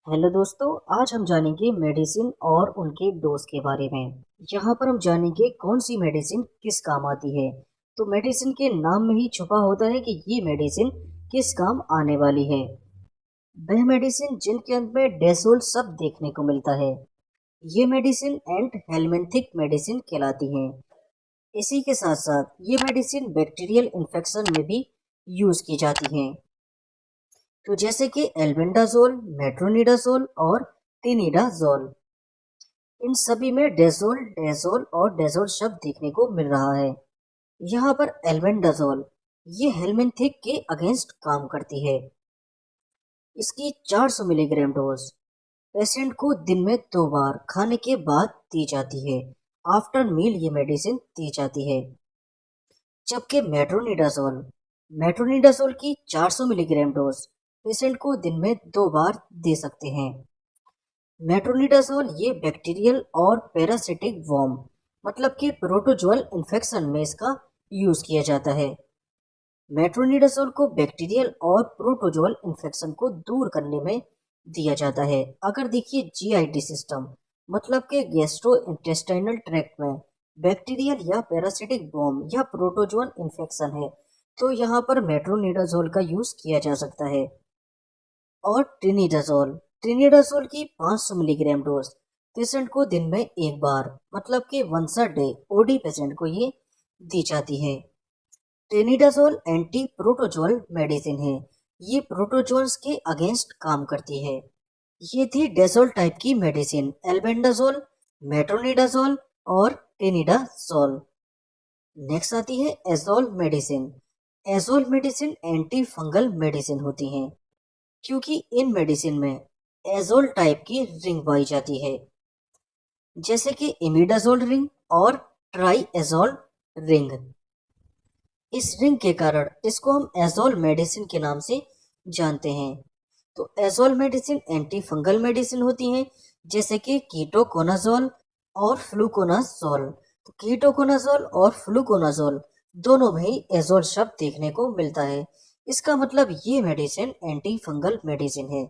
Hello दोस्तों, आज हम जानेंगे मेडिसिन और उनके डोज के बारे में। यहाँ पर हम जानेंगे कौन सी मेडिसिन किस काम आती है। तो मेडिसिन के नाम में ही छुपा होता है कि ये मेडिसिन किस काम आने वाली है। वह मेडिसिन जिनके अंत में डेसोल शब्द देखने को मिलता है, ये मेडिसिन एंट हेलमिंथिक मेडिसिन कहलाती हैं। इसी के साथ साथ ये मेडिसिन बैक्टीरियल इन्फेक्शन में भी यूज की जाती हैं। तो जैसे कि एल्बेंडाजोल, मेट्रोनिडाजोल और टिनिडाजोल, इन सभी में डेजोल, डेजोल और डेजोल शब्द देखने को मिल रहा है। यहाँ पर एल्बेंडाजोल ये हेलमिंथिक के अगेंस्ट काम करती है। इसकी 400 मिलीग्राम डोज पेशेंट को दिन में 2 बार खाने के बाद दी जाती है। आफ्टर मील ये मेडिसिन दी जाती है। जबकि मेट्रोनिडाजोल मेट्रोनिडाजोल की 400 मिलीग्राम डोज पेशेंट को दिन में 2 बार दे सकते हैं। मेट्रोनिडाजोल ये बैक्टीरियल और पैरासिटिक वर्म मतलब कि प्रोटोजोअल इन्फेक्शन में इसका यूज किया जाता है। मेट्रोनिडाजोल को बैक्टीरियल और प्रोटोजोअल इन्फेक्शन को दूर करने में दिया जाता है। अगर देखिए जीआईटी सिस्टम मतलब कि गैस्ट्रो इंटेस्टाइनल ट्रैक्ट में बैक्टीरियल या पैरासिटिक वर्म या प्रोटोजोअल इन्फेक्शन है, तो यहाँ पर मेट्रोनिडाजोल का यूज किया जा सकता है। और ट्रिनिडाजोल ट्रिनिडाजोल की 500 मिलीग्राम डोज पेशेंट को दिन में 1 बार मतलब कि once a day OD patient को ये दी जाती है। ट्रिनिडाजोल एंटी प्रोटोजोअल मेडिसिन है। ये प्रोटोजोल्स के अगेंस्ट काम करती है। ये थी डेजोल टाइप की मेडिसिन, एल्बेंडाजोल, मेट्रोनिडाजोल और टेनिडाजोल। नेक्स्ट आती है azole medicine. Azole medicine anti fungal medicine होती हैं, क्योंकि इन मेडिसिन में एजोल टाइप की रिंग पाई जाती है, जैसे कि इमिडाजोल रिंग और ट्राइएजोल रिंग। इस रिंग के कारण इसको हम एजोल मेडिसिन के नाम से जानते हैं। तो azole medicine anti fungal medicine होती हैं, जैसे कि कीटोकोनाजोल और फ्लूकोनाजोल। तो कीटोकोनाजोल और फ्लूकोनाजोल दोनों में ही एजोल शब्द देखने को मिलता है। इसका मतलब ये मेडिसिन एंटी फंगल मेडिसिन है।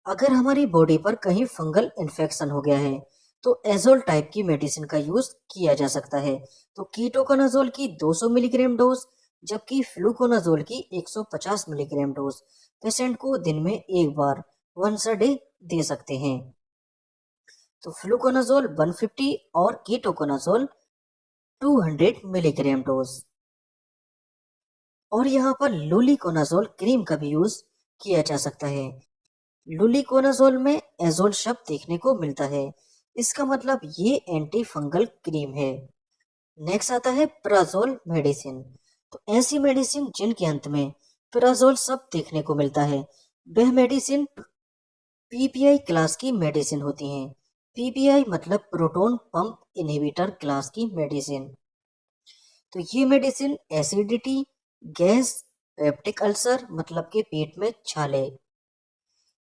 अगर हमारी बॉडी पर कहीं फंगल इन्फेक्शन हो गया है, तो एजोल टाइप की मेडिसिन का यूज किया जा सकता है। तो कीटोकोनाजोल की 200 मिलीग्राम डोज, जबकि फ्लूकोनाजोल की 150 मिलीग्राम डोज पेशेंट को दिन में 1 बार वंस अ डे दे सकते हैं। तो फ्लूकोनाजोल 150 और कीटोकोनाजोल 200 मिलीग्राम डोज। और यहाँ पर लुलिकोनाजोल क्रीम का भी यूज किया जा सकता है। लुलिकोनाजोल में एजोल शब्द देखने को मिलता है। इसका मतलब ये एंटी फंगल क्रीम है। नेक्स्ट आता है प्राजोल मेडिसिन। तो ऐसी मेडिसिन जिनके अंत में प्राजोल शब्द देखने को मिलता है, वह मेडिसिन पीपीआई क्लास की मेडिसिन होती हैं। पीपीआई मतलब प्रोटोन पंप इनहिबिटर क्लास की मेडिसिन। तो ये medicine acidity, gas, peptic ulcer मतलब कि पेट में छाले,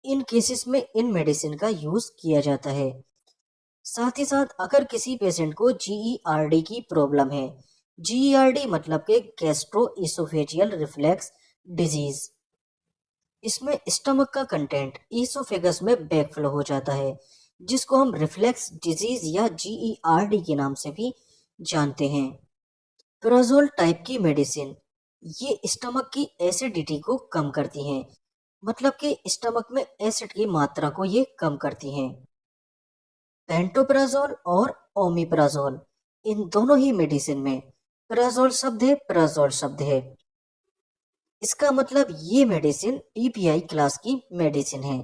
इन केसेस में इन मेडिसिन का यूज किया जाता है। साथ ही साथ अगर किसी पेशेंट को जीईआरडी की प्रॉब्लम है, जीईआरडी मतलब के गैस्ट्रो इसोफेजियल रिफ्लेक्स डिजीज, इसमें स्टमक का कंटेंट ईसोफेगस में बैकफ्लो हो जाता है, जिसको हम रिफ्लेक्स डिजीज या जीईआरडी के नाम से भी जानते हैं। प्रोजोल टाइप की मेडिसिन ये स्टमक की एसिडिटी को कम करती हैं, मतलब कि स्टमक में एसिड की मात्रा को ये कम करती हैं। पेंटोप्राजोल और ओमिप्राजोल, इन दोनों ही मेडिसिन में प्राजोल शब्द है, प्राजोल शब्द है। इसका मतलब ये मेडिसिन पीपीआई क्लास की मेडिसिन है।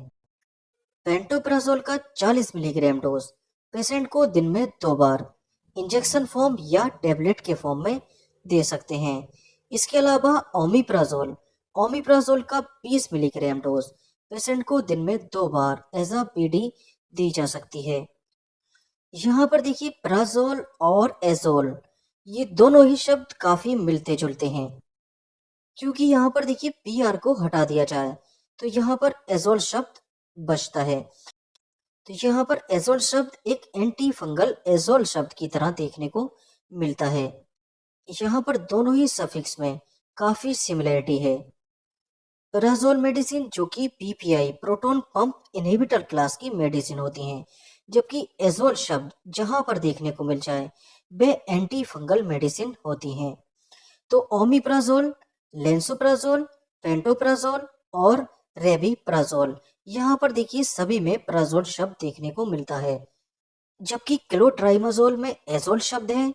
पेंटोप्राजोल का 40 मिलीग्राम डोज पेशेंट को दिन में 2 बार इंजेक्शन फॉर्म या टेबलेट के फॉर्म में दे सकते हैं। इसके अलावा ओमिप्राजोल ओमिप्राजोल का 20 मिलीग्राम डोज पेशेंट को दिन में 2 बार एज अ पीडी दी जा सकती है। यहाँ पर देखिए प्राजोल और एजोल, ये दोनों ही शब्द काफी मिलते जुलते हैं, क्योंकि यहाँ पर देखिए पी आर को हटा दिया जाए तो यहाँ पर एजोल शब्द बचता है। तो यहाँ पर एजोल शब्द एक एंटी फंगल एजोल शब्द की तरह देखने को मिलता है। यहाँ पर दोनों ही सफिक्स में काफी सिमिलरिटी है। प्राजोल मेडिसिन जो कि PPI proton pump inhibitor class की मेडिसिन होती हैं, जबकि एजोल शब्द जहां पर देखने को मिल जाए वे एंटी फंगल मेडिसिन होती हैं। तो ओमिप्राजोल, लेंसोप्राजोल, पेंटोप्राजोल और रेबिप्राजोल, यहाँ पर देखिए सभी में प्राजोल शब्द देखने को मिलता है। जबकि क्लोट्राइमाजोल में एजोल शब्द है,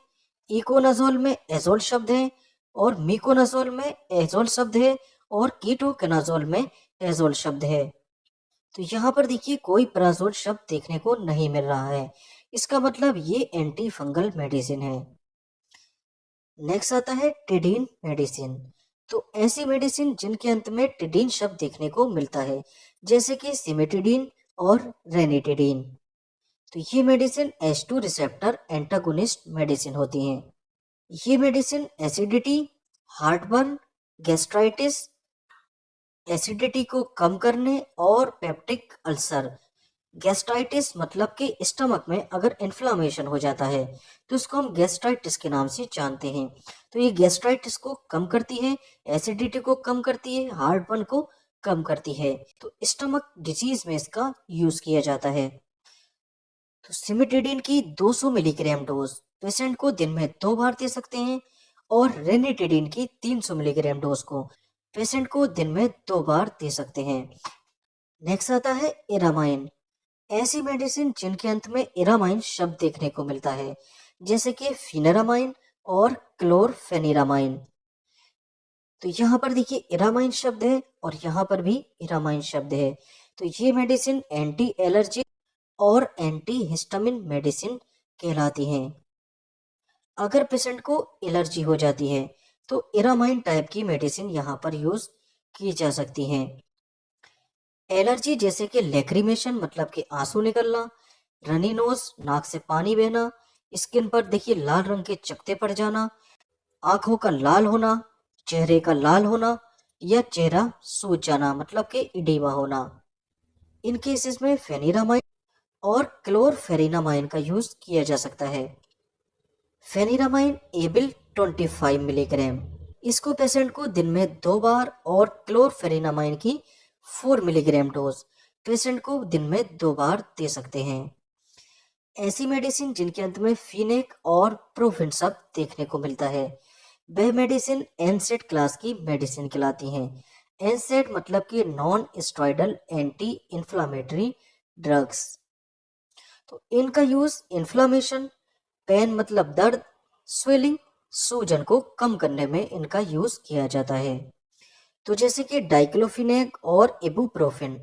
इकोनाजोल में एजोल शब्द है और मिकोनाजोल में एजोल शब्द है और कीटोकेनाजोल में एजोल शब्द है। तो यहाँ पर देखिए कोई प्राजोल शब्द देखने को नहीं मिल रहा है। इसका मतलब ये एंटी फंगल मेडिसिन है। नेक्स्ट आता है टिडीन मेडिसिन। तो ऐसी मेडिसिन जिनके अंत में टिडीन शब्द देखने को मिलता है, जैसे कि सिमेटिडीन और रेनिटिडीन। तो ये medicine H2 receptor antagonist medicine होती हैं। ये medicine acidity, heartburn, gastritis, acidity को कम करने और पेप्टिक अल्सर, गैस्ट्राइटिस मतलब कि स्टमक में अगर इन्फ्लामेशन हो जाता है तो उसको हम गैस्ट्राइटिस के नाम से जानते हैं। तो ये गैस्ट्राइटिस को कम करती है, एसिडिटी को कम करती है, हार्टबर्न को कम करती है। तो स्टमक डिजीज में इसका यूज किया जाता है। तो सिमिटिडिन की 200 मिलीग्राम डोज पेशेंट को दिन में 2 बार दे सकते हैं और रेनिटिडिन की 300 मिलीग्राम डोज को पेशेंट को दिन में 2 बार दे सकते हैं। नेक्स्ट आता है इरामाइन। ऐसी मेडिसिन जिनके अंत में इरामाइन शब्द देखने को मिलता है, जैसे कि फिनेरामाइन और क्लोरफेनिरामाइन। तो यहाँ पर देखिए इरामाइन शब्द है और यहाँ पर भी इरामाइन शब्द है। तो ये मेडिसिन एंटी एलर्जी और एंटी हिस्टामिन मेडिसिन कहलाती हैं। अगर पेशेंट को एलर्जी हो जाती है तो इरामाइन टाइप की मेडिसिन यहाँ पर यूज की जा सकती हैं। एलर्जी जैसे कि लेक्रीमेशन मतलब कि आंसू निकलना, रनी नोज नाक से पानी बहना, स्किन पर देखिए लाल रंग के चकत्ते पड़ जाना, आंखों का लाल होना, चेहरे का लाल होना या चेहरा सूज जाना मतलब कि इडीमा होना। इन केसेस में फेनिरामाइन और क्लोरफेनिरामाइन का यूज किया जा सकता है। फेनिरामाइन एबिल 25 मिलीग्राम, इसको पेशेंट को दिन में 2 बार और क्लोरफेनिरामाइन की 4 मिलीग्राम डोज पेशेंट को दिन में 2 बार दे सकते हैं। ऐसी मेडिसिन जिनके अंत में फीनेक और प्रोफिन शब्द देखने को मिलता है, वह मेडिसिन एनसेड क्लास की मेडिसिन कहलाती हैं। एनसेड मतलब कि non steroidal anti inflammatory drugs. तो इनका यूज इन्फ्लामेशन, पेन मतलब दर्द, स्वेलिंग, सूजन को कम करने में इनका यूज किया जाता है। तो जैसे कि डाइक्लोफिनेक और इबुप्रोफेन।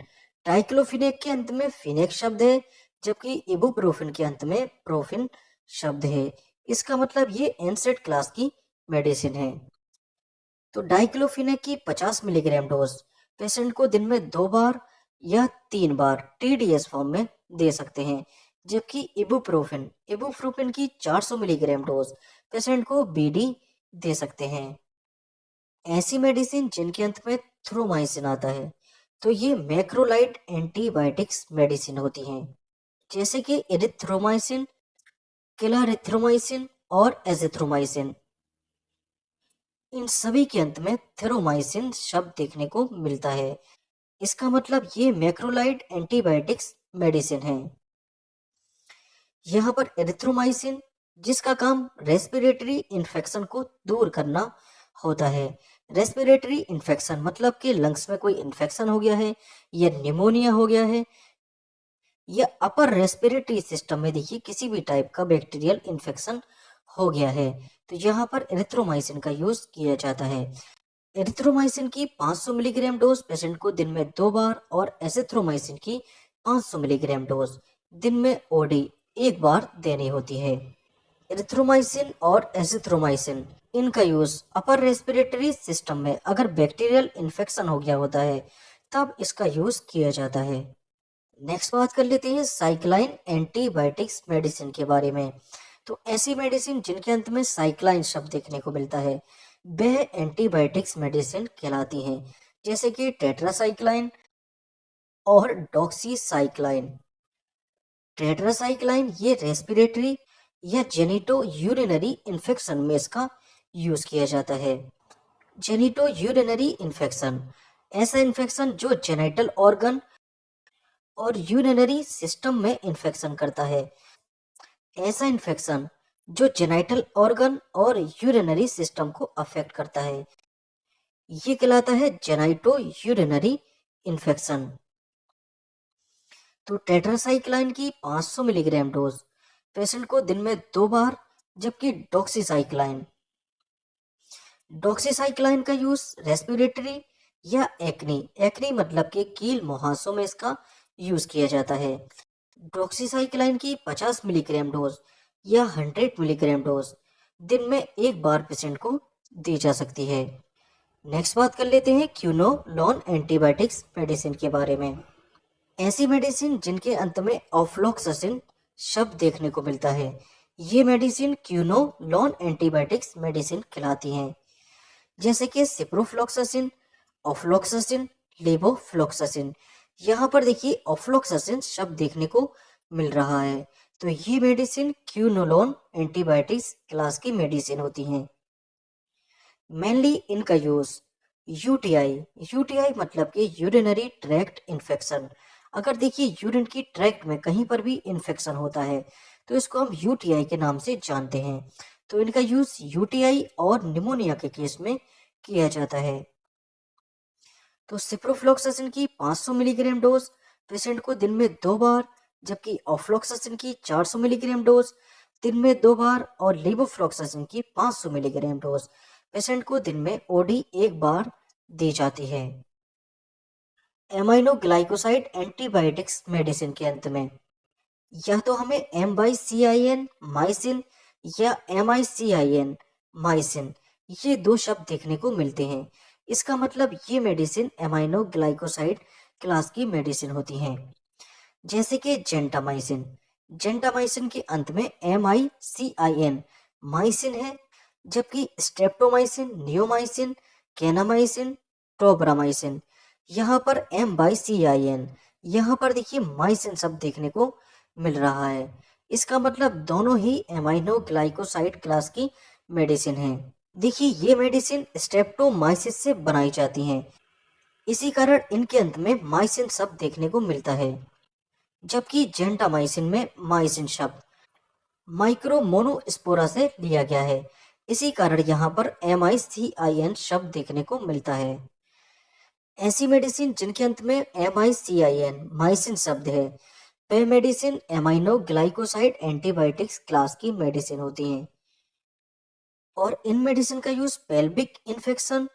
डाइक्लोफिनेक के अंत में फिनेक शब्द है, जबकि इबुप्रोफेन के अंत में प्रोफिन शब्द है। इसका मतलब ये एनसेड क्लास की मेडिसिन है। तो डाइक्लोफिनेक की 50 मिलीग्राम डोज पेशेंट को दिन में 2 बार या 3 बार टीडीएस फॉर्म में दे सकते हैं, जबकि इबुप्रोफेन की 400 मिलीग्राम डोज पेशेंट को बीडी दे सकते हैं। ऐसी मेडिसिन जिनके अंत में थ्रोमाइसिन आता है, तो ये मैक्रोलाइड एंटीबायोटिक्स मेडिसिन होती हैं, जैसे कि एरिथ्रोमाइसिन, क्लारिथ्रोमाइसिन और एजिथ्रोमाइसिन। इन सभी के अंत में थ्रोमाइसिन शब्द देखने को मिलता है। इसका मतलब ये मैक्रोलाइड एंटीबायोटिक्स मेडिसिन है। यहाँ पर एरिथ्रोमाइसिन जिसका काम रेस्पिरेटरी इन्फेक्शन को दूर करना होता है। रेस्पिरेटरी इन्फेक्शन मतलब कि लंग्स में कोई इन्फेक्शन हो गया है या निमोनिया हो गया है या अपर रेस्पिरेटरी सिस्टम में देखिए किसी भी टाइप का बैक्टीरियल इन्फेक्शन हो गया है, तो यहाँ पर एरिथ्रोमाइसिन का यूज किया जाता है। एरिथ्रोमाइसिन की 500 मिलीग्राम डोज पेशेंट को दिन में 2 बार और एजिथ्रोमाइसिन की 500 मिलीग्राम डोज दिन में ओडी 1 बार देनी होती है। एरिथ्रोमाइसिन और एजिथ्रोमाइसिन इनका यूज अपर रेस्पिरेटरी सिस्टम में अगर बैक्टीरियल इन्फेक्शन हो गया होता है तब इसका यूज किया जाता है। नेक्स्ट बात कर लेते हैं साइक्लाइन एंटीबायोटिक्स मेडिसिन के बारे में। तो ऐसी मेडिसिन जिनके अंत में साइक्लाइन शब्द देखने को मिलता है, वह एंटीबायोटिक्स मेडिसिन कहलाती हैं, जैसे कि टेट्रासाइक्लाइन और डॉक्सीसाइक्लाइन। टेट्रासाइक्लाइन ये रेस्पिरेटरी या जेनिटो यूरिनरी इन्फेक्शन में इसका यूज किया जाता है। जेनिटो यूरिनरी इन्फेक्शन ऐसा इन्फेक्शन जो जेनिटल ऑर्गन और यूरिनरी सिस्टम में इन्फेक्शन करता है। ऐसा इन्फेक्शन जो जेनिटल ऑर्गन और यूरिनरी सिस्टम को अफेक्ट करता है, ये कहलाता है जेनाइटो यूरिनरी इन्फेक्शन। तो टेट्रासाइक्लाइन की 500 मिलीग्राम डोज पेशेंट को दिन में 2 बार, जबकि डॉक्सीसाइक्लाइन का यूज रेस्पिरेटरी या एक्नी मतलब कि कील मुहासों में इसका यूज किया जाता है। डॉक्सीसाइक्लाइन की 50 मिलीग्राम डोज या 100 मिलीग्राम डोज दिन में एक बार पेशेंट को दी जा सकती है। नेक्स्ट बात कर लेते हैं क्यूनोलॉन एंटीबायोटिक्स मेडिसिन के बारे में। ऐसी मेडिसिन जिनके अंत में ऑफ्लॉक्सासिन शब्द देखने को मिलता है, ये मेडिसिन क्यूनोलॉन एंटीबायोटिक्स मेडिसिन कहलाती हैं। जैसे कि सिप्रोफ्लॉक्सासिन, ऑफ्लॉक्सासिन, लेवोफ्लॉक्सासिन। यहाँ पर देखिए ऑफ्लॉक्सासिन शब्द देखने को मिल रहा है, तो ये मेडिसिन क्यूनोलॉन एंटीबायोटिक्स क्लास की मेडिसिन होती हैं। मेनली इनका यूज यूटीआई मतलब कि यूरिनरी ट्रैक्ट इन्फेक्शन। अगर देखिए यूरिन की ट्रैक्ट में कहीं पर भी इन्फेक्शन होता है तो इसको हम यूटीआई के नाम से जानते हैं। तो इनका यूज यूटीआई और निमोनिया के केस में किया जाता है। तो सिप्रोफ्लॉक्सासिन की 500 मिलीग्राम डोज पेशेंट को दिन में 2 बार, जबकि ऑफ्लॉक्सासिन की 400 मिलीग्राम डोज दिन में 2 बार और लेवोफ्लॉक्सासिन की 500 मिलीग्राम डोज पेशेंट को दिन में ओडी एक बार दी जाती है। एमाइनो ग्लाइकोसाइड एंटीबायोटिक्स मेडिसिन के अंत में या तो हमें एम/सी/आई/एन माइसिन या MICIN माइसिन, ये 2 शब्द देखने को मिलते हैं। इसका मतलब ये मेडिसिन एमाइनो ग्लाइकोसाइड क्लास की मेडिसिन होती हैं। जैसे कि जेंटामाइसिन के अंत में MICIN माइसिन है, जबकि स्ट्रेप्टोमाइसिन, नियोमाइसिन, केनामाइसिन, टोब्रामाइसिन, यहाँ पर M/CIN, यहाँ पर देखिए माइसिन शब्द देखने को मिल रहा है। इसका मतलब दोनों ही एमाइनो ग्लाइकोसाइड क्लास की मेडिसिन हैं। देखिए ये मेडिसिन स्ट्रेप्टोमाइसिस से बनाई जाती हैं, इसी कारण इनके अंत में माइसिन शब्द देखने को मिलता है, जबकि जेंटामाइसिन में माइसिन शब्द माइक्रोमोनोस्पोरा से लिया गया है। इसी कारण यहाँ पर MICIN शब्द देखने को मिलता है। ऐसी मेडिसिन जिनके अंत में MICIN माइसिन शब्द है, वे medicine amino glycoside antibiotics class की मेडिसिन होती हैं और इन मेडिसिन का use pelvic infection,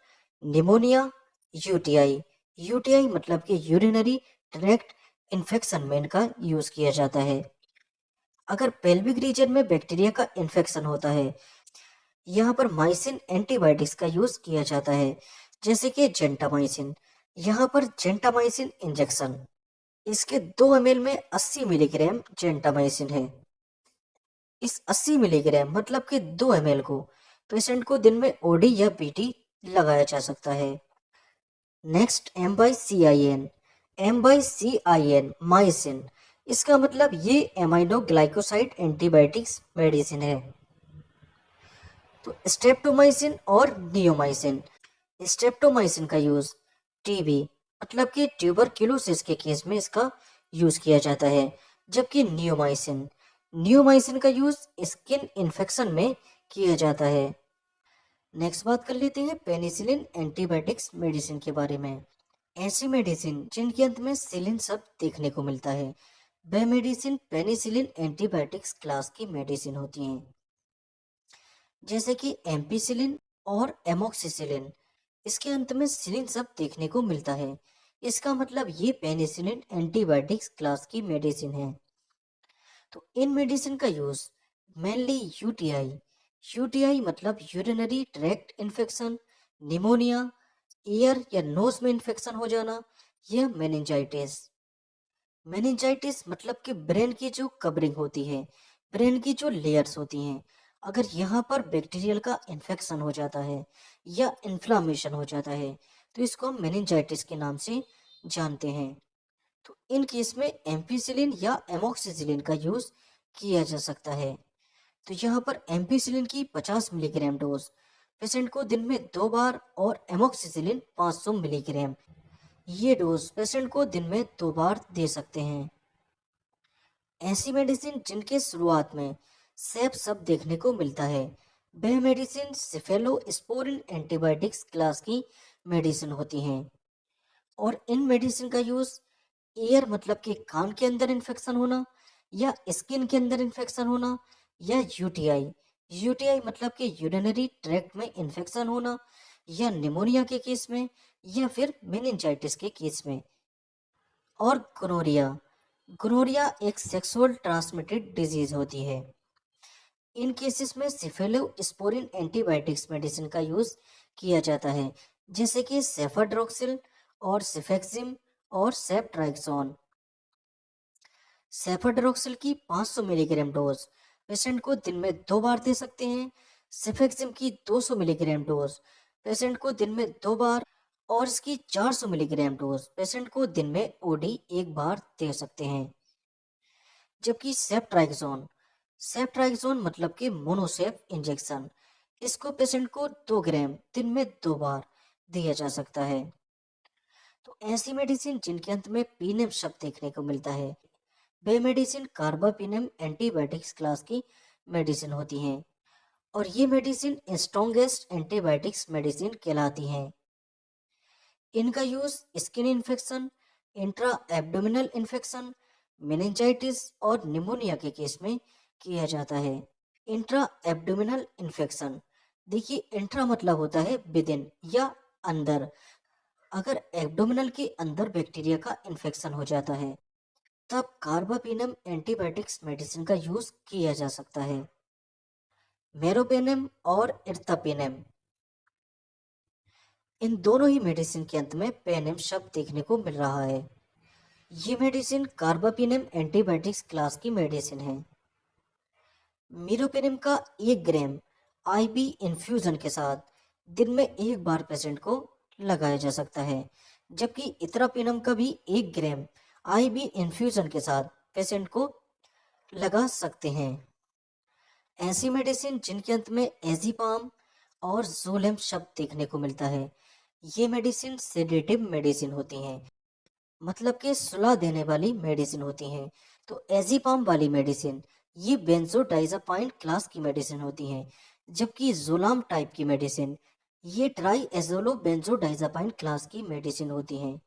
pneumonia, UTI मतलब कि यूरिनरी ट्रैक्ट इन्फेक्शन में इनका यूज किया जाता है। अगर पेल्विक रीजन में बैक्टीरिया का इन्फेक्शन होता है, यहाँ पर माइसिन एंटीबायोटिक्स का यूज किया जाता है, जैसे कि जेंटामाइसिन। यहाँ पर जेंटामाइसिन इंजेक्शन, इसके 2 ml में 80 मिलीग्राम जेंटामाइसिन है। इस 80 मिलीग्राम मतलब कि 2 ml को पेशेंट को दिन में ओडी या पीटी लगाया जा सकता है। नेक्स्ट एम/सी/आई/एन माइसिन, इसका मतलब ये एमाइनो ग्लाइकोसाइड एंटीबायोटिक्स मेडिसिन है। तो स्ट्रेप्टोमाइसिन और नियोमाइसिन, स्ट्रेप्टोमाइसिन का यूज टीबी मतलब कि ट्यूबरक्यूलोसिस के केस में इसका यूज किया जाता है, जबकि नियोमाइसिन का यूज स्किन इन्फेक्शन में किया जाता है। नेक्स्ट बात कर लेते हैं पेनिसिलिन एंटीबायोटिक्स मेडिसिन के बारे में। ऐसी मेडिसिन जिनके अंत में सिलिन शब्द देखने को मिलता है, वह मेडिसिन पेनिसिलिन एंटीबायोटिक्स क्लास की मेडिसिन होती हैं। जैसे कि एम्पिसिलिन और एमोक्सिसिलिन, इसके अंत में सिलिन शब्द देखने को मिलता है। इसका मतलब ये पेनिसिलिन एंटीबायोटिक्स क्लास की मेडिसिन है। तो इन मेडिसिन का यूज मेनली यूटीआई मतलब urinary tract infection, pneumonia, year या नोज में इन्फेक्शन हो जाना, या मेनिंजाइटिस मतलब कि ब्रेन की जो कवरिंग होती है, ब्रेन की जो लेयर्स होती हैं, अगर यहाँ पर बैक्टीरियल का इन्फेक्शन हो जाता है या इन्फ्लामेशन हो जाता है तो इसको हम मेनिंजाइटिस के नाम से जानते हैं। तो इन केस में एम्पिसिलिन या एमोक्सिसिलिन का यूज किया जा सकता है। तो यहाँ पर एम्पिसिलिन की 50 मिलीग्राम डोज पेशेंट को दिन में 2 बार और एमोक्सिसिलिन 500 मिलीग्राम ये डोज पेशेंट को दिन में 2 बार दे सकते हैं। ऐसी मेडिसिन जिनके शुरुआत में सेप सब देखने को मिलता है, वह मेडिसिन सेफेलोस्पोरिन एंटीबायोटिक्स क्लास की मेडिसिन होती हैं। और इन मेडिसिन का यूज ईयर मतलब कि कान के अंदर इन्फेक्शन होना, या स्किन के अंदर इन्फेक्शन होना, या यूटीआई यूटीआई मतलब कि यूरिनरी ट्रैक्ट में इन्फेक्शन होना, या निमोनिया के केस में, या फिर मेनिंजाइटिस के केस में। और गोनोरिया गोनोरिया एक सेक्सुअल ट्रांसमिटेड डिजीज होती है। इन केसेस में सिफेलोस्पोरिन एंटीबायोटिक्स मेडिसिन का यूज किया जाता है, जैसे कि सेफाड्रोक्सिल और सिफेक्सिम और सेफ्ट्राइक्सोन। सेफाड्रोक्सिल की 500 मिलीग्राम डोज पेशेंट को दिन में 2 बार दे सकते हैं। सिफेक्सिम की 200 मिलीग्राम डोज पेशेंट को दिन में 2 बार, और इसकी 400 मिलीग्राम डोज पेशेंट को दिन में ओडी 1 बार दे सकते हैं। जबकि सेफ्ट्राइक्सोन सेफ्ट्राइक्सोन मतलब कि मोनोसेफ इंजेक्शन, इसको पेशेंट को 2 ग्राम दिन में 2 बार दिया जा सकता है। तो ऐसी मेडिसिन जिनके अंत में पीनेम शब्द देखने को मिलता है, वे मेडिसिन कार्बापिनेम एंटीबायोटिक्स क्लास की मेडिसिन होती हैं। और ये मेडिसिन स्ट्रॉन्गेस्ट एंटीबायोटिक्स मेडिसिन कहलाती हैं। इनका use skin infection, intra abdominal infection, meningitis और निमोनिया के केस में किया जाता है। इंट्रा एब्डोमिनल इन्फेक्शन, देखिए इंट्रा मतलब होता है विद इन या अंदर। अगर एब्डोमिनल के अंदर बैक्टीरिया का इन्फेक्शन हो जाता है, तब कार्बापिनम एंटीबायोटिक्स मेडिसिन का यूज किया जा सकता है। मेरोपेनम और इर्तापेनम, इन दोनों ही मेडिसिन के अंत में पेनम शब्द देखने को मिल रहा है। ये मेडिसिन कार्बापिनम एंटीबायोटिक्स क्लास की मेडिसिन है। मीरोपेनम का 1 ग्राम आईबी इन्फ्यूजन के साथ दिन में 1 बार पेशेंट को लगाया जा सकता है, जबकि इतरापेनम का भी 1 ग्राम आईबी इन्फ्यूजन के साथ पेशेंट को लगा सकते हैं। ऐसी मेडिसिन जिनके अंत में एजिपाम और जोलेम शब्द देखने को मिलता है, ये मेडिसिन सेडेटिव मेडिसिन होती हैं, मतलब कि सुला देने वाली मेडिसिन होती हैं। तो एजिपाम वाली मेडिसिन ये बेंजोडाइजापाइन क्लास की मेडिसिन होती हैं, जबकि जोलाम टाइप की मेडिसिन ये ट्राई एजोलो बेंजोडाइजापाइन क्लास की मेडिसिन होती हैं।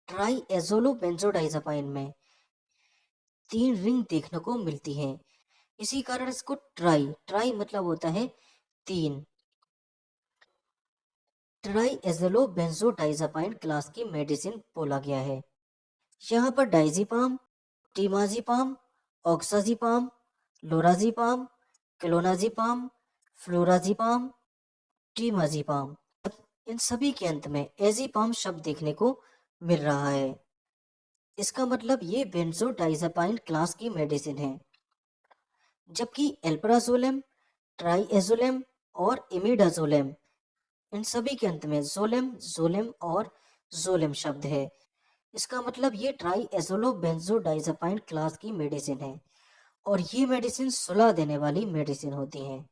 ट्राई एजोलो बेंजोडाइजापाइन में 3 रिंग देखने को मिलती हैं, इसी कारण इसको ट्राई ट्राई मतलब होता है 3, ट्राई एजोलो बेंजोडाइजापाइन क्लास की मेडिसिन बोला गया है। यहाँ पर डाइजीपाम, टीमाजीपाम, ऑक्साजीपाम, लोराजीपाम, क्लोनाजीपाम, फ्लोराजीपाम, टीमाजीपाम, इन सभी के अंत में एजीपाम शब्द देखने को मिल रहा है। इसका मतलब ये बेंजोडाइजापाइन क्लास की मेडिसिन है। जबकि एल्प्राजोलेम, ट्राइएजोलेम और इमिडाजोलेम, इन सभी के अंत में जोलेम, जोलेम और जोलेम शब्द है। इसका मतलब ये ट्राइएजोलो बेंजोडाइजापाइन क्लास की मेडिसिन है, और ये मेडिसिन सुला देने वाली मेडिसिन होती हैं।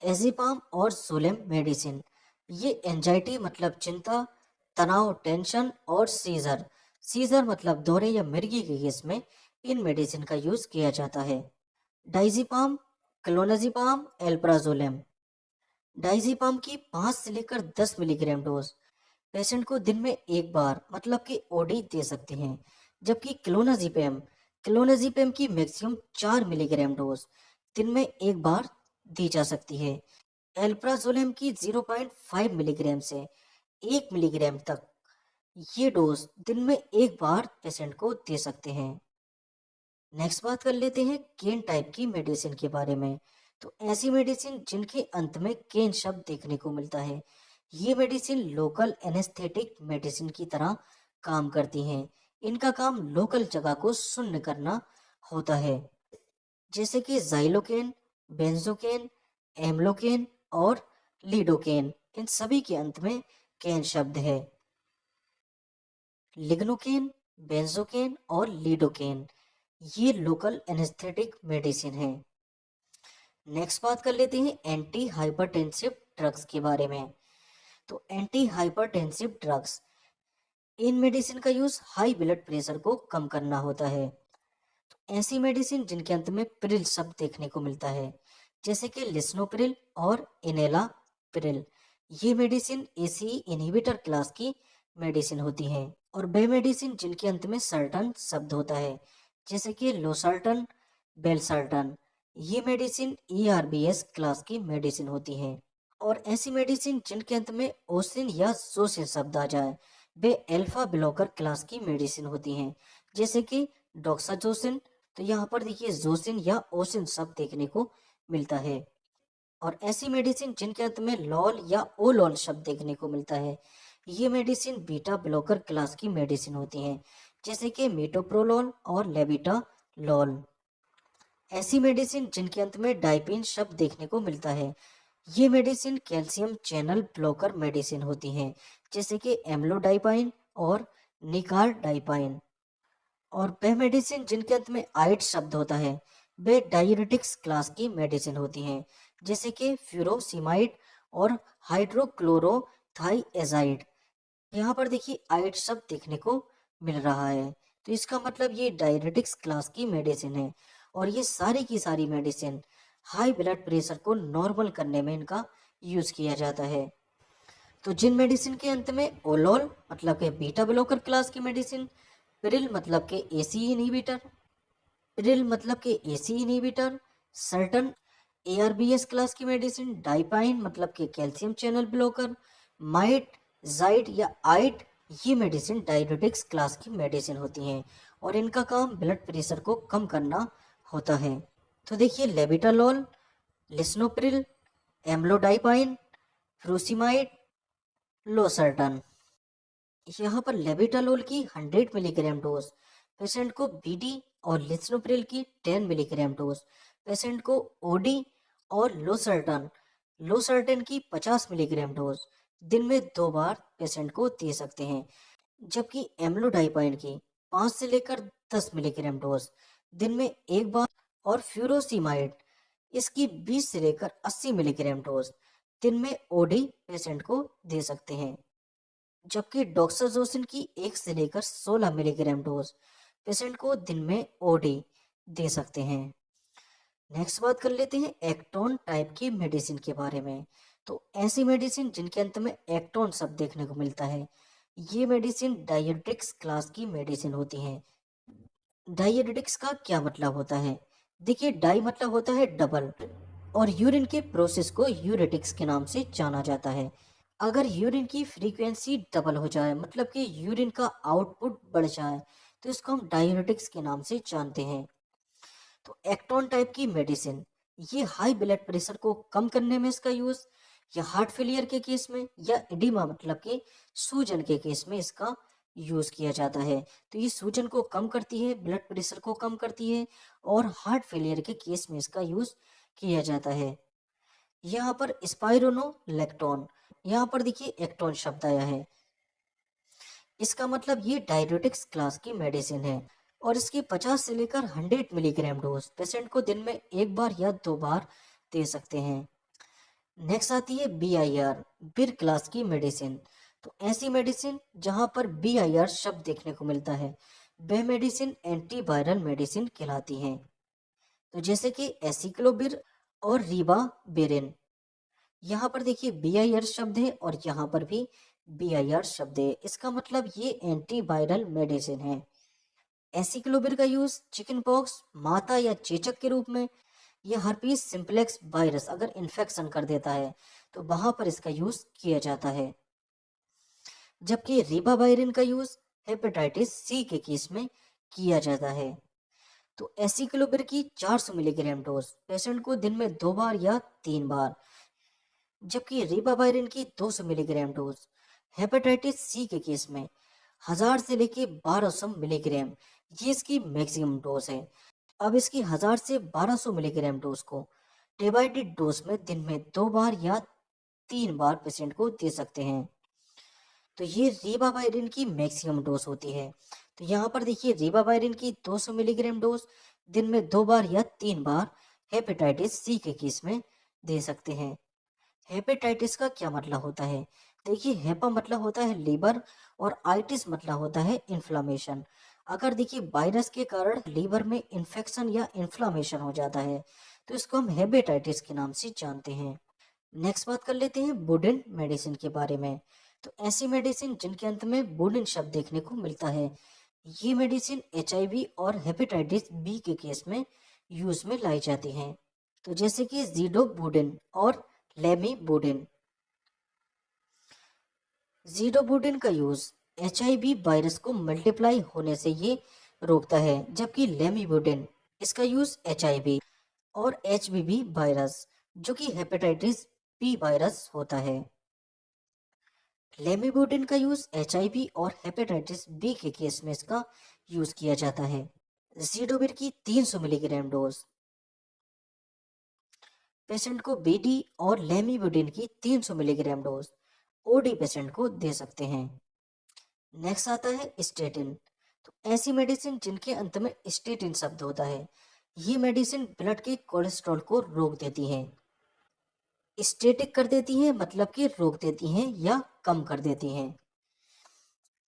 एजिपाम और जोलेम मेडिसिन ये एंजाइटी मतलब चिंता, तनाव, टेंशन और सीजर सीजर मतलब दौरे या मिर्गी के केस में इन मेडिसिन का यूज किया जाता है। डाइजीपाम, क्लोनाजीपाम, एल्प्राजोलेम, डाइजीपाम की 5 से लेकर 10 मिलीग्राम डोज पेशेंट को दिन में 1 बार मतलब कि ओडी दे सकते हैं, जबकि क्लोनाजीपम की मैक्सिमम 4 मिलीग्राम डोज दिन में 1 बार दी जा सकती है। एल्प्राजोलेम की 0.5 मिलीग्राम से 1 मिलीग्राम तक ये डोज दिन में 1 बार पेशेंट को दे सकते हैं। नेक्स्ट बात कर लेते हैं केन टाइप की मेडिसिन के बारे में। तो ऐसी मेडिसिन जिनके अंत में केन शब्द देखने को मिलता है, ये मेडिसिन लोकल एनेस्थेटिक मेडिसिन की तरह काम करती हैं। इनका काम लोकल जगह को शून्य करना होता है, जैसे कि जाइलोकेन, बेंजोकेन, एम्लोकेन और लीडोकेन, इन सभी के अंत में केन शब्द है। लिग्नोकेन, बेंजोकेन और लीडोकेन ये लोकल एनेस्थेटिक मेडिसिन है। नेक्स्ट बात कर लेते हैं एंटी हाइपरटेंसिव ड्रग्स के बारे में। तो anti hypertensive drugs in medicine का यूज हाई ब्लड प्रेशर को कम करना होता है। ऐसी मेडिसिन जिनके अंत में प्रिल शब्द देखने को मिलता है, जैसे कि लिस्नोप्रिल और इनेलाप्रिल, ये मेडिसिन एसी इनहिबिटर क्लास की मेडिसिन होती हैं। और वे मेडिसिन जिनके अंत में सर्टन शब्द होता है, जैसे कि लोसर्टन, बेलसर्टन, ये मेडिसिन ईआरबीएस क्लास की मेडिसिन होती हैं। और ऐसी मेडिसिन जिनके अंत में ओसिन या जोसिन शब्द आ जाए, वे अल्फा ब्लॉकर क्लास की मेडिसिन होती हैं, जैसे कि डॉक्साजोसिन। तो यहाँ पर देखिए जोसिन या ओसिन शब्द देखने को मिलता है। और ऐसी मेडिसिन जिनके अंत में लॉल या ओलॉल शब्द देखने को मिलता है, ये मेडिसिन बीटा ब्लॉकर क्लास की मेडिसिन होती हैं, जैसे कि मीटोप्रोलोल और लेविटालॉल। ऐसी मेडिसिन जिनके अंत में डाइपिन शब्द देखने को मिलता है, ये medicine calcium channel blocker medicine होती हैं, जैसे कि एम्लोडाइपाइन और निकार्डाइपाइन। और वह मेडिसिन जिनके अंत में आइड शब्द होता है, वे डायूरेटिक्स क्लास की मेडिसिन होती हैं, जैसे कि फ्यूरोसिमाइड और हाइड्रोक्लोरोथाइएजाइड। यहाँ पर देखिए आइड शब्द देखने को मिल रहा है, तो इसका मतलब ये डायरेटिक्स क्लास की मेडिसिन है। और ये सारी की सारी मेडिसिन हाई ब्लड प्रेशर को नॉर्मल करने में इनका यूज किया जाता है। तो जिन मेडिसिन के अंत में ओलोल मतलब के बीटा ब्लॉकर क्लास की मेडिसिन, पिरिल मतलब के एसी इनहिबिटर, पिरिल मतलब के एसी इनहिबिटर, सर्टन एआरबीएस क्लास की मेडिसिन, डाइपाइन मतलब के कैल्शियम चैनल ब्लॉकर, माइट, जाइड या आइट, ये मेडिसिन डायरेटिक्स क्लास की मेडिसिन होती हैं और इनका काम ब्लड प्रेशर को कम करना होता है। तो देखिए लेविटालॉल, लिस्नोप्रिल, एम्लोडाइपाइन, फ्रूसिमाइड, लोसर्टन। यहाँ पर लेविटालॉल की 100 मिलीग्राम डोज पेशेंट को बीडी और लिस्नोप्रिल की 10 मिलीग्राम डोज पेशेंट को ओडी और लोसर्टन की 50 मिलीग्राम डोज दिन में 2 बार पेशेंट को दे सकते हैं, जबकि एम्लोडाइपाइन की 5 से लेकर 10 मिलीग्राम डोज दिन में 1 बार और फ्यूरोसिमाइड इसकी 20 से लेकर 80 मिलीग्राम डोज दिन में ओडी पेशेंट को दे सकते हैं, जबकि डॉक्साजोसिन की 1 से लेकर 16 मिलीग्राम डोज पेशेंट को दिन में ओडी दे सकते हैं। नेक्स्ट बात कर लेते हैं एक्टोन टाइप की मेडिसिन के बारे में। तो ऐसी मेडिसिन जिनके अंत में एक्टोन शब्द देखने को मिलता है, ये मेडिसिन डायरेटिक्स क्लास की मेडिसिन होती हैं। डायरेटिक्स का क्या मतलब होता है? देखिए डाई मतलब होता है डबल और यूरिन के प्रोसेस को यूरेटिक्स के नाम से जाना जाता है। अगर यूरिन की फ्रीक्वेंसी डबल हो जाए मतलब कि यूरिन का आउटपुट बढ़ जाए, तो इसको हम डायरेटिक्स के नाम से जानते हैं। तो एक्टोन टाइप की मेडिसिन, ये हाई ब्लड प्रेशर को कम करने में इसका यूज, या हार्ट फेलियर के केस में या एडिमा मतलब कि सूजन के केस में इसका यूज किया जाता है। तो ये सूजन को कम करती है, ब्लड प्रेशर को कम करती है और हार्ट फेलियर के केस में इसका यूज किया जाता है। यहाँ पर स्पाइरोनोलेक्टोन, यहाँ पर देखिए एक्टोन शब्द आया है, इसका मतलब ये डायरेटिक्स क्लास की मेडिसिन है और इसकी 50 से लेकर 100 मिलीग्राम डोज पेशेंट को दिन में 1 बार या 2 बार दे सकते हैं। नेक्स्ट आती है BIR, बिर क्लास की मेडिसिन। तो ऐसी मेडिसिन जहां पर BIR शब्द देखने को मिलता है, वह मेडिसिन एंटीवायरल मेडिसिन कहलाती हैं। तो जैसे कि एसिक्लोबिर और रिबाविरिन, यहाँ पर देखिए BIR शब्द है और यहाँ पर भी BIR शब्द है, इसका मतलब ये एंटीवायरल मेडिसिन है। एसिक्लोबिर का यूज चिकन पॉक्स, माता या चेचक के रूप में, या हर्पीस सिंप्लेक्स वायरस अगर इन्फेक्शन कर देता है तो वहां पर इसका यूज किया जाता है, जबकि रिबावायरिन का यूज हेपेटाइटिस सी के केस में किया जाता है। तो एसिक्लोबिर की 400 मिलीग्राम डोज पेशेंट को दिन में 2 बार या 3 बार, जबकि रिबावायरिन की 200 मिलीग्राम डोज हेपेटाइटिस सी के केस में 1000 से लेके 1200 मिलीग्राम, ये इसकी मैक्सिमम डोज है। अब इसकी 1000 से 1200 मिलीग्राम डोज को डिवाइडेड डोज में दिन में 2 बार या 3 बार पेशेंट को दे सकते हैं। तो ये रिबावायरिन की मैक्सिमम डोज होती है। तो यहाँ पर देखिए रिबावायरिन की 200 मिलीग्राम डोज दिन में 2 बार या 3 बार हेपेटाइटिस सी के केस में दे सकते हैं। हेपेटाइटिस का क्या मतलब होता है? देखिए हेपा मतलब होता है लीवर और आइटिस मतलब होता है इन्फ्लामेशन। अगर देखिए वायरस के कारण लीवर में इन्फेक्शन या इन्फ्लामेशन हो जाता है तो इसको हम हेपेटाइटिस के नाम से जानते हैं। नेक्स्ट बात कर लेते हैं वुडन मेडिसिन के बारे में। तो ऐसी मेडिसिन जिनके अंत में वुडन शब्द देखने को मिलता है, ये मेडिसिन एचआईवी और हेपेटाइटिस बी के केस में यूज में लाई जाती हैं। तो जैसे कि जीडोबुडिन और लेमिबुडिन। जीडोबुडिन का यूज एचआईवी वायरस को मल्टीप्लाई होने से ये रोकता है, जबकि लेमिबुडिन इसका यूज एचआईवी और एचबीवी वायरस जो कि हेपेटाइटिस बी वायरस होता है। लेमिबुडिन का यूज एचआईवी और हेपेटाइटिस बी के केस में इसका यूज किया जाता है। जीडोविर की 300 मिलीग्राम डोज पेशेंट को बीडी और लेमिबुडिन की 300 मिलीग्राम डोज ओडी पेशेंट को दे सकते हैं। नेक्स्ट आता है स्टेटिन। तो ऐसी मेडिसिन जिनके अंत में स्टेटिन शब्द होता है, ये मेडिसिन ब्लड के कोलेस्ट्रॉल को रोक देती है। स्टेटिक कर देती हैं मतलब कि रोक देती हैं या कम कर देती हैं।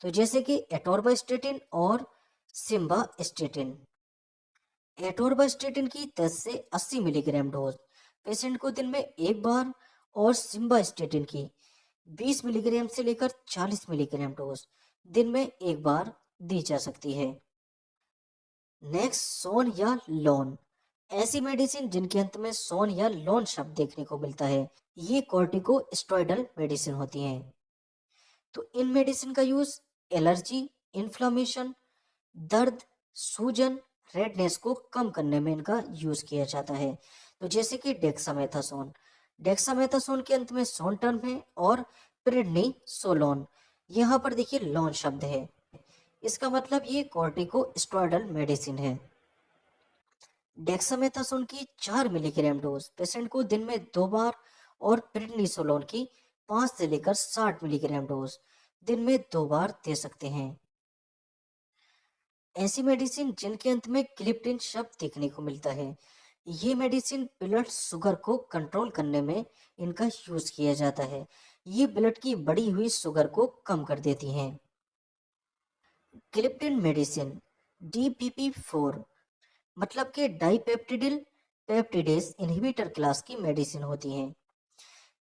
तो जैसे कि एटोर्बास्टेटिन और सिम्बास्टेटिन। एटोर्बास्टेटिन की 10 से 80 मिलीग्राम डोज पेशेंट को दिन में एक बार और सिम्बास्टेटिन की 20 मिलीग्राम से लेकर 40 मिलीग्राम डोज दिन में एक बार दी जा सकती है। नेक्स्ट सोन या लोन। ऐसी मेडिसिन जिनके अंत में सोन या लोन शब्द देखने को मिलता है, ये कॉर्टिकोस्टेरॉइडल मेडिसिन होती हैं। तो इन मेडिसिन का यूज एलर्जी, इन्फ्लामेशन, दर्द, सूजन, रेडनेस को कम करने में इनका यूज किया जाता है। तो जैसे कि डेक्सामेथासोन। डेक्सामेथासोन के अंत में सोन टर्म है और प्रेडनिसोलोन, यहाँ पर देखिए लॉन शब्द है। इसका मतलब ये कॉर्टिकोस्टेरॉइडल मेडिसिन है। डेक्सामेथासोन की 4 मिलीग्राम डोज पेशेंट को दिन में 2 बार और प्रेडनिसोलोन की 5 से लेकर 60 मिलीग्राम डोज दिन में 2 बार दे सकते हैं। ऐसी मेडिसिन जिनके अंत में क्लिप्टिन शब्द देखने को मिलता है, ये मेडिसिन ब्लड शुगर को कंट्रोल करने में इनका यूज किया जाता है। ये ब्लड की बढ़ी हुई शुगर को कम कर देती हैं। क्लिप्टिन मेडिसिन DPP4 मतलब कि डाइपेप्टिडिल पेप्टिडेस इनहिबिटर क्लास की मेडिसिन होती हैं।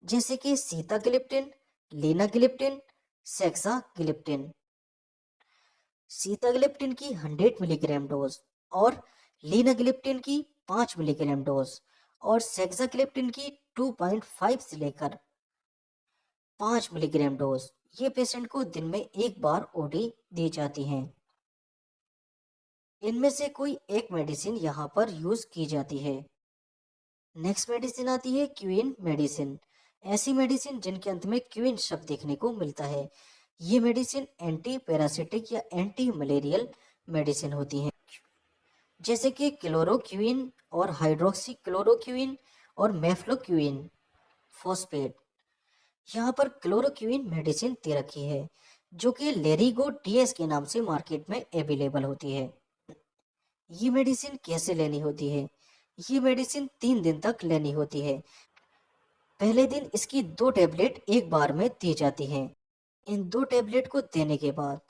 जैसे कि सीताग्लिप्टिन, लीनाग्लिप्टिन, सेक्साग्लिप्टिन। सीताग्लिप्टिन की 100 मिलीग्राम डोज और लीनाग्लिप्टिन की 5 मिलीग्राम डोज और सेक्साग्लिप्टिन की 2.5 से लेकर 5 मिलीग्राम डोज ये पेशेंट को दिन में एक बार ओडी दी जाती हैं। इनमें से कोई एक मेडिसिन यहाँ पर यूज की जाती है। नेक्स्ट मेडिसिन आती है क्वीन मेडिसिन। ऐसी मेडिसिन जिनके अंत में क्वीन शब्द देखने को मिलता है, ये मेडिसिन एंटी पैरासिटिक या एंटी मलेरियल मेडिसिन होती हैं। जैसे कि क्लोरोक्वीन और हाइड्रोक्सी क्लोरोक्वीन और मेफ्लोक्वीन फॉस्फेट। यहाँ पर क्लोरोक्वीन मेडिसिन दे रखी है जो कि लेरिगो डीएस के नाम से मार्केट में अवेलेबल होती है। ये मेडिसिन कैसे लेनी होती है? ये मेडिसिन 3 दिन तक लेनी होती है। पहले दिन इसकी 2 टैबलेट एक बार में दी जाती हैं। इन 2 टैबलेट को देने के बाद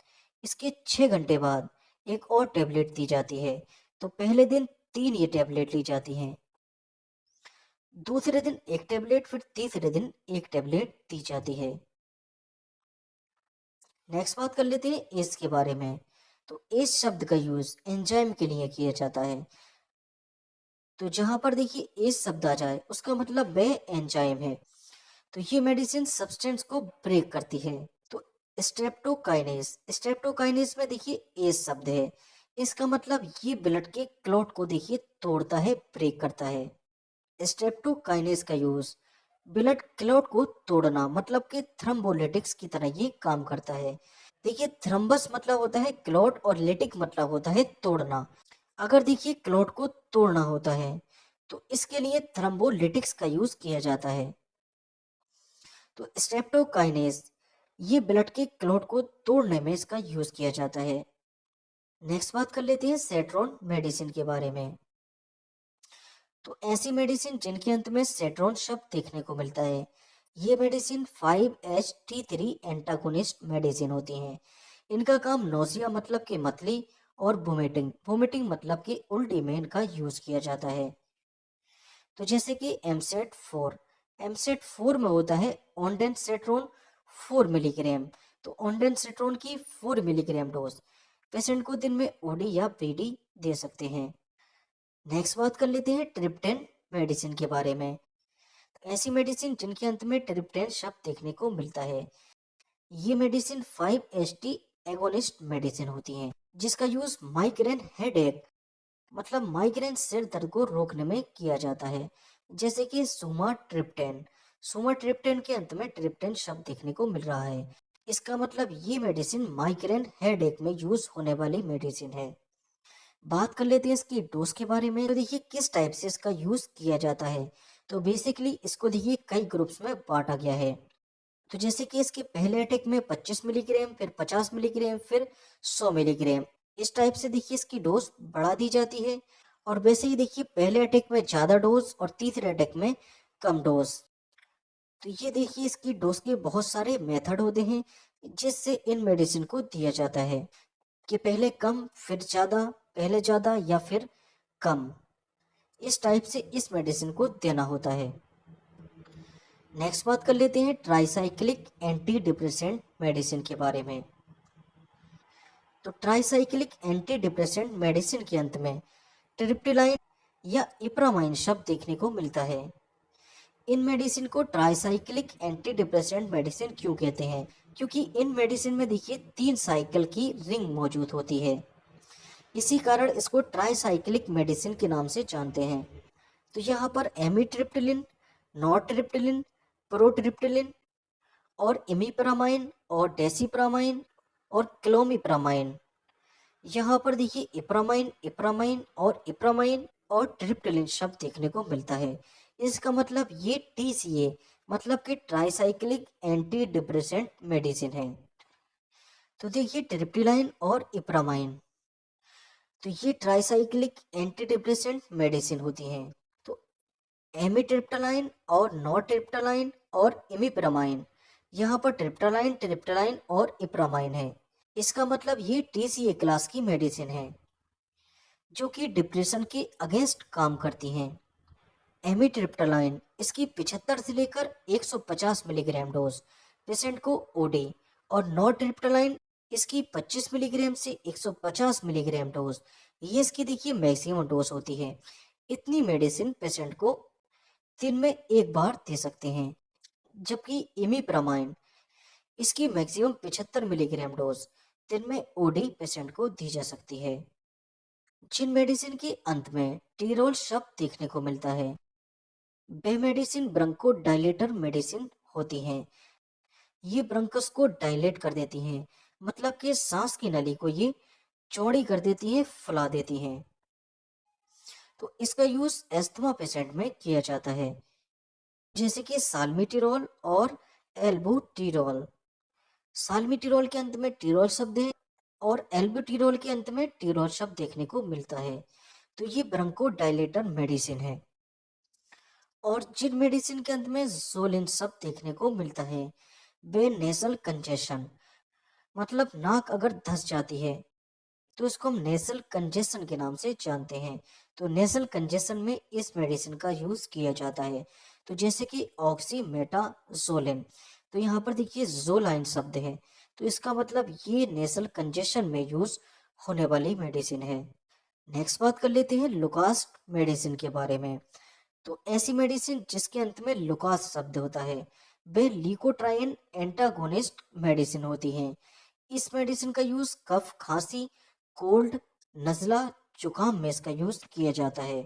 इसके 6 घंटे बाद एक और टैबलेट दी जाती है। तो पहले दिन 3 ये टैबलेट ली जाती हैं, दूसरे दिन एक टैबलेट, फिर तीसरे दिन एक टैबलेट दी जाती है। नेक्स्ट बात कर लेते हैं एस के बारे में। तो एस शब्द का यूज एंजाइम के लिए किया जाता है। तो जहां पर देखिए एस शब्द आ जाए उसका मतलब वह एंजाइम है। तो ये मेडिसिन सब्सटेंस को ब्रेक करती है। तो स्ट्रेप्टोकाइनेस, स्ट्रेप्टोकाइनेस में देखिए एस शब्द है। इसका मतलब ये ब्लड के क्लॉट को देखिए तोड़ता है, ब्रेक करता है। स्ट्रेप्टोकाइनेस का यूज ब्लड क्लॉट को तोड़ना मतलब कि थ्रम्बोलिटिक्स की तरह ये काम करता है। देखिए थ्रम्बस मतलब होता है क्लॉट और लिटिक मतलब होता है तोड़ना। अगर देखिए क्लॉट को तोड़ना होता है तो इसके लिए थ्रम्बोलिटिक्स का यूज किया जाता है। तो स्ट्रेप्टोकाइनेस ये ब्लड के क्लॉट को तोड़ने में इसका यूज किया जाता है। नेक्स्ट बात कर लेते हैं सेट्रॉन मेडिसिन के बारे में। तो ऐसी मेडिसिन जिनके अंत में सेट्रॉन शब्द देखने को मिलता है, ये मेडिसिन 5-HT3 एंटागोनिस्ट मेडिसिन होती हैं। इनका काम नोसिया मतलब कि मतली और वोमिटिंग वोमिटिंग मतलब कि उल्टी में इनका यूज किया जाता है। तो जैसे कि एमसेट 4 में होता है ऑन्डेनसेट्रोन 4 मिलीग्राम। तो ऑन्डेनसेट्रोन की 4 मिलीग्राम डोज पेशेंट को दिन में ओडी या पीडी दे सकते हैं। नेक्स्ट बात कर लेते हैं ट्रिप्टेन मेडिसिन के बारे में। ऐसी मेडिसिन जिनके अंत में ट्रिप्टेन शब्द देखने को मिलता है। ये मेडिसिन 5-HT एगोनिस्ट मेडिसिन होती हैं, जिसका यूज माइग्रेन हेडेक मतलब माइग्रेन सिर दर्द को रोकने में किया जाता है। जैसे कि सुमाट्रिप्टेन के अंत में ट्रिप्टेन शब्द देखने को मिल रहा है। इसका मतलब ये मेडिसिन माइग्रेन हेडेक में यूज होने वाली मेडिसिन है। बात कर लेते हैं इसकी डोज के बारे में। तो देखिए किस टाइप से इसका यूज किया जाता है। तो बेसिकली इसको देखिए कई ग्रुप्स में बांटा गया है। तो जैसे कि इसके पहले अटैक में 25 मिलीग्राम, फिर 50 मिलीग्राम, फिर 100 मिलीग्राम, इस टाइप से देखिए इसकी डोज बढ़ा दी जाती है। और वैसे ही देखिए पहले अटैक में ज़्यादा डोज और तीसरे अटैक में कम डोज। तो ये देखिए इसकी डोज के बहुत सारे मेथड होते हैं जिससे इन मेडिसिन को दिया जाता है कि पहले कम फिर ज़्यादा, पहले ज़्यादा या फिर कम, इस टाइप से इस मेडिसिन को देना होता है। नेक्स्ट बात कर लेते हैं ट्राइसाइक्लिक एंटी डिप्रेसेंट मेडिसिन के बारे में। तो ट्राइसाइक्लिक एंटी डिप्रेसेंट मेडिसिन के अंत में ट्रिप्टिलाइन या इप्रामाइन शब्द देखने को मिलता है। इन मेडिसिन को ट्राइसाइक्लिक एंटी डिप्रेसेंट मेडिसिन क्यों कहते हैं? क्योंकि इन मेडिसिन में देखिए 3 साइकिल की रिंग मौजूद होती है, इसी कारण इसको ट्राइसाइक्लिक मेडिसिन के नाम से जानते हैं। तो यहाँ पर एमिट्रिप्टिलिन, नॉरट्रिप्टिलिन, प्रोट्रिप्टिलिन और इमिप्रामाइन और डेसिप्रामाइन और क्लोमिप्रामाइन, यहाँ पर देखिए इप्रामाइन, इप्रामाइन और ट्रिप्टिलिन शब्द देखने को मिलता है। इसका मतलब ये TCA मतलब कि ट्राइसाइक्लिक एंटी डिप्रेसेंट मेडिसिन है। तो देखिए ट्रिप्टिलाइन और इप्रामाइन, तो ये ट्राइसाइक्लिक एंटी डिप्रेसेंट मेडिसिन होती हैं। तो एमिट्रिप्टालाइन और नॉरट्रिप्टालाइन और इमिप्रामाइन, यहाँ पर ट्रिप्टालाइन और इप्रामाइन है। इसका मतलब ये TCA क्लास की मेडिसिन है जो कि डिप्रेशन के अगेंस्ट काम करती हैं। एमिट्रिप्टालाइन इसकी 75 से लेकर 150 मिलीग्राम डोज पेशेंट को ओडी, और नॉरट्रिप्टालाइन इसकी 25 मिलीग्राम से 150 मिलीग्राम डोज, ये इसकी देखिए मैक्सिमम डोज होती है। इतनी मेडिसिन पेशेंट को दिन में एक बार दे सकते हैं। जबकि इमिप्रामाइन इसकी मैक्सिमम 75 मिलीग्राम डोज दिन में ओडी पेशेंट को दी जा सकती है। जिन मेडिसिन के अंत में टीरोल शब्द देखने को मिलता है, वे मेडिसिन ब्रंको डायलेटर मेडिसिन होती हैं। ये ब्रंकस को डायलेट कर देती हैं, मतलब कि सांस की नली को ये चौड़ी कर देती हैं, फुला देती हैं। तो इसका यूज एस्थमा पेशेंट में किया जाता है, जैसे कि साल्मीटिरोल और एल्बुटिरोल। साल्मीटिरोल के अंत में टिरोल शब्द है और एल्ब्यूटिरोल के अंत में टिरोल शब्द देखने को मिलता है। तो ये ब्रंको डायलेटर मेडिसिन है। और जिन मेडिसिन के अंत में जोलिन शब्द देखने को मिलता है, वे नेसल कंजेशन मतलब नाक अगर धंस जाती है तो इसको हम नेसल कंजेशन के नाम से जानते हैं। तो नेसल कंजेशन में इस मेडिसिन का यूज किया जाता है। तो जैसे कि ऑक्सीमेटाजोलिन, तो यहाँ पर देखिए जोलाइन शब्द है, तो इसका मतलब ये नेसल कंजेशन में यूज होने वाली मेडिसिन है। नेक्स्ट बात कर लेते हैं लुकास मेडिसिन के बारे में। तो ऐसी मेडिसिन जिसके अंत में लुकास शब्द होता है, वे लीकोट्राइन एंटागोनिस्ट मेडिसिन होती हैं। इस मेडिसिन का यूज कफ, खांसी, कोल्ड, नजला, जुकाम में इसका यूज किया जाता है।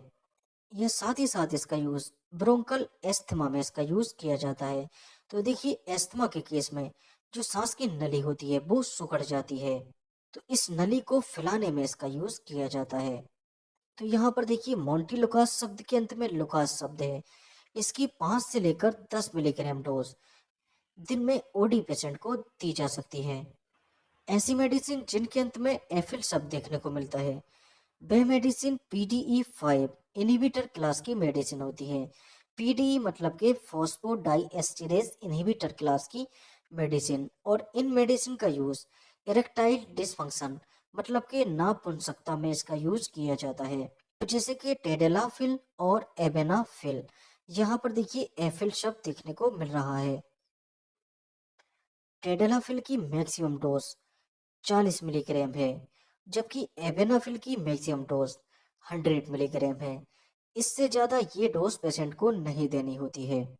यह साथ ही साथ इसका यूज ब्रोंकल एस्थमा में इसका यूज किया जाता है। तो देखिए एस्थमा के केस में जो सांस की नली होती है वो सिकुड़ जाती है, तो इस नली को फैलाने में इसका यूज किया जाता है। तो यहाँ पर देखिए मोंटी लुकास शब्द के अंत में लुकास शब्द है। इसकी 5 से लेकर 10 मिलीग्राम डोज दिन में ओडी पेशेंट को दी जा सकती है। ऐसी मेडिसिन जिनके अंत में एफिल शब्द देखने को मिलता है, वह मेडिसिन PDE5 इनहिबिटर क्लास की मेडिसिन होती है। पीडी मतलब के फॉस्फोडाइएस्टरेज इनहिबिटर क्लास की मेडिसिन। और इन मेडिसिन का यूज इरेक्टाइल डिसफंक्शन मतलब के नापुंसकता में इसका यूज किया जाता है। तो जैसे कि टेडेलाफिल और एबेनाफिल। यहाँ पर देखिए एफिल शब्द देखने को मिल रहा है। टेडेलाफिल की मैक्सिमम डोज 40 मिलीग्राम है, जबकि एबेनाफिल की मैक्सिमम डोज 100 मिलीग्राम है। इससे ज्यादा ये डोज पेशेंट को नहीं देनी होती है।